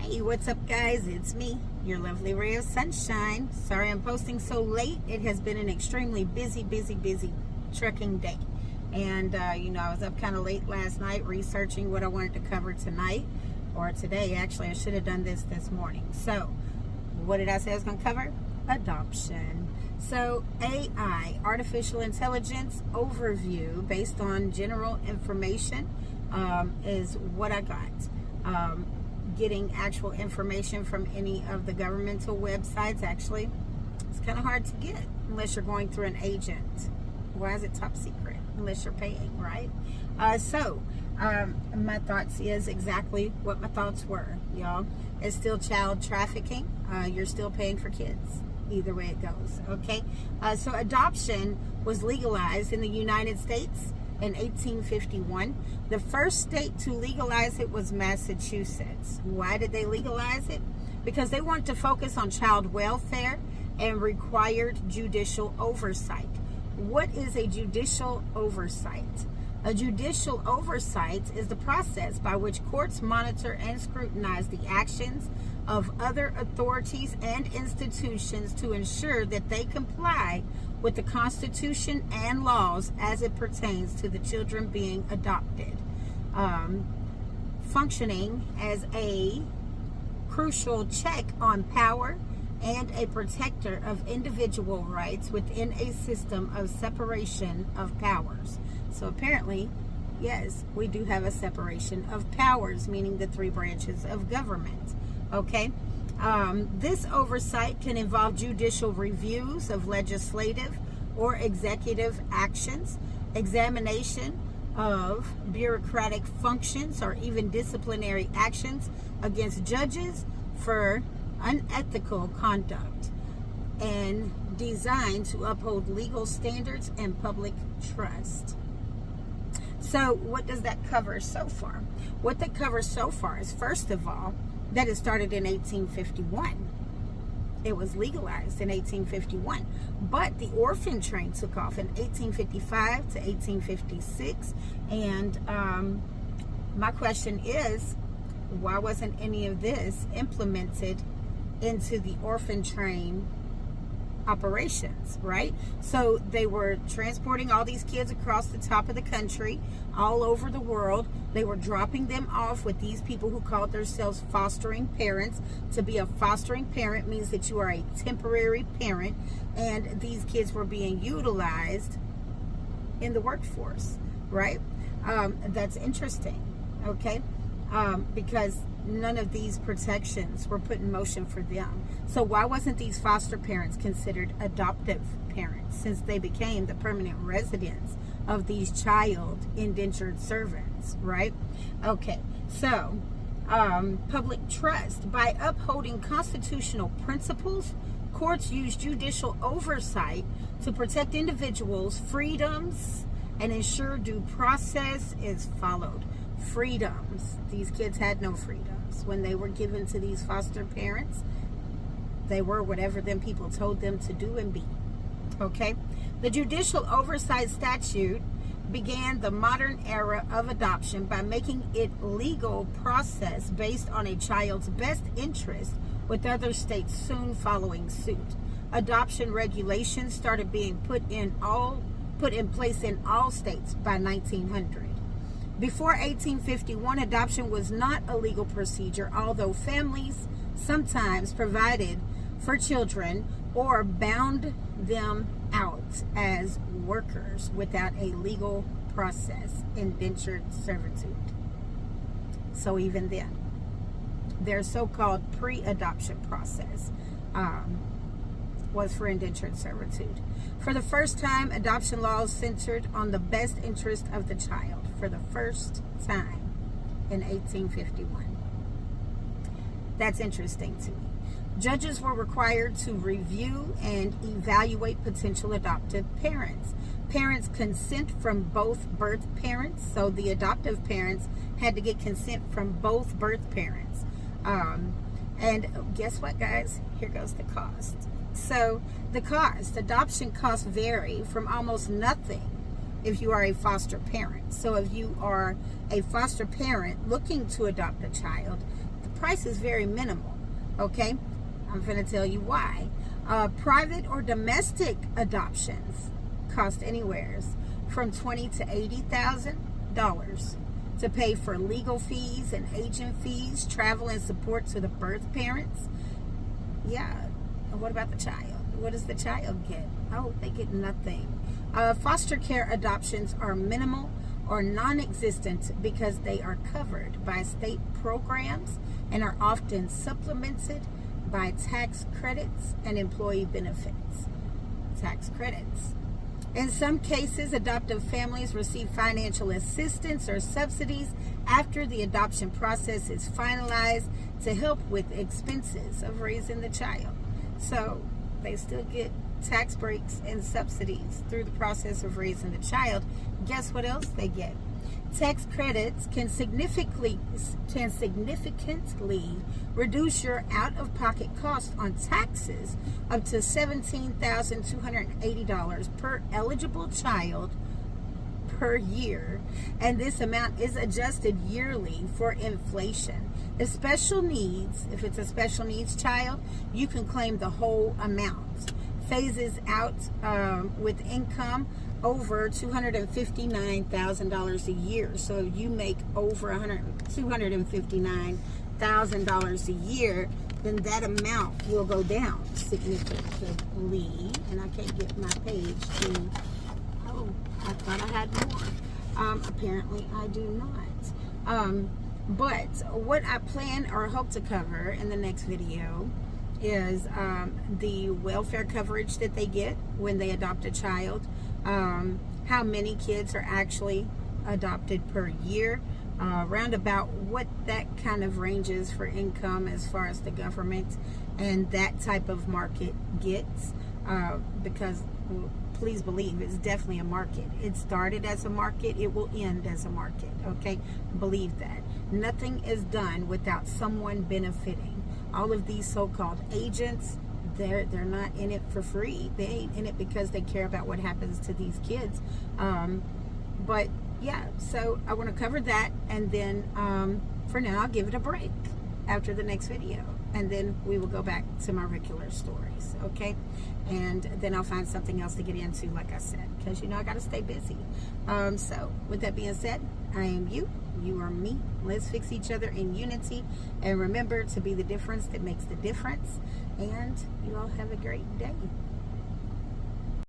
Hey, what's up, guys? It's me, your lovely ray of sunshine. Sorry I'm posting so late. It has been an extremely busy trucking day. And, I was up kind of late last night researching what I wanted to cover tonight, or today. Actually, I should have done this morning. So, what did I say I was going to cover? Adoption. So, AI, artificial intelligence overview based on general information is what I got. Getting actual information from any of the governmental websites, actually, it's kind of hard to get unless you're going through an agent. Why is it top secret? Unless you're paying, right? My thoughts is exactly what my thoughts were, y'all. It's still child trafficking. You're still paying for kids. Either way it goes, okay? So adoption was legalized in the United States in 1851. The first state to legalize it was Massachusetts. Why did they legalize it? Because they wanted to focus on child welfare and required judicial oversight. What is a judicial oversight? A judicial oversight is the process by which courts monitor and scrutinize the actions of other authorities and institutions to ensure that they comply with the Constitution and laws as it pertains to the children being adopted, functioning as a crucial check on power and a protector of individual rights within a system of separation of powers. So apparently, yes, we do have a separation of powers, meaning the three branches of government. Okay? This oversight can involve judicial reviews of legislative or executive actions, examination of bureaucratic functions, or even disciplinary actions against judges for unethical conduct, and designed to uphold legal standards and public trust. So what does that cover so far? What that covers so far is, first of all, that it started in 1851. It was legalized in 1851. But the orphan train took off in 1855 to 1856. And my question is, why wasn't any of this implemented into the orphan train operations, right? So they were transporting all these kids across the top of the country, all over the world. They were dropping them off with these people who called themselves fostering parents. To be a fostering parent means that you are a temporary parent, and these kids were being utilized in the workforce, right? That's interesting, okay? Because none of these protections were put in motion for them. So why wasn't these foster parents considered adoptive parents, since they became the permanent residents of these child indentured servants, right? Okay, so public trust. By upholding constitutional principles, courts use judicial oversight to protect individuals' freedoms and ensure due process is followed. Freedoms. These kids had no freedoms. When they were given to these foster parents, they were whatever them people told them to do and be. Okay? The judicial oversight statute began the modern era of adoption by making it legal process based on a child's best interest, with other states soon following suit. Adoption regulations started being put in place in all states by 1900. Before 1851, adoption was not a legal procedure, although families sometimes provided for children or bound them out as workers without a legal process, indentured servitude. So even then, their so-called pre-adoption process was for indentured servitude. For the first time, adoption laws centered on the best interest of the child. For the first time in 1851. That's interesting to me. Judges were required to review and evaluate potential adoptive parents. Parents consent from both birth parents, so the adoptive parents had to get consent from both birth parents. And guess what, guys? Here goes the cost. So the cost, adoption costs vary from almost nothing if you are a foster parent. So if you are a foster parent looking to adopt a child, the price is very minimal. Okay, I'm going to tell you why. Private or domestic adoptions cost anywhere from $20,000 to $80,000 to pay for legal fees and agent fees, travel and support to the birth parents. Yeah. What about the child? What does the child get? Oh, they get nothing. Foster care adoptions are minimal or non-existent because they are covered by state programs and are often supplemented by tax credits and employee benefits. Tax credits. In some cases, adoptive families receive financial assistance or subsidies after the adoption process is finalized to help with expenses of raising the child. So they still get tax breaks and subsidies through the process of raising the child. Guess what else they get? Tax credits can significantly reduce your out-of-pocket cost on taxes up to $17,280 per eligible child per year, and this amount is adjusted yearly for inflation. If it's a special needs child, you can claim the whole amount. Phases out with income over $259,000 a year. So if you make over $259,000 a year, then that amount will go down significantly. And I can't get my page to, oh, I thought I had more. Apparently I do not. But what I plan or hope to cover in the next video is the welfare coverage that they get when they adopt a child, how many kids are actually adopted per year, roundabout what that kind of ranges for income as far as the government and that type of market gets, because please believe it's definitely a market. It started as a market, it will end as a market. Okay, believe that. Nothing is done without someone benefiting. All of these so-called agents, they're not in it for free. They ain't in it because they care about what happens to these kids. But yeah, so I want to cover that, and then for now I'll give it a break after the next video, and then we will go back to my regular stories. Okay, and then I'll find something else to get into, like I said, because I got to stay busy. So with that being said, I am you. You are me. Let's fix each other in unity. And remember to be the difference that makes the difference. And you all have a great day.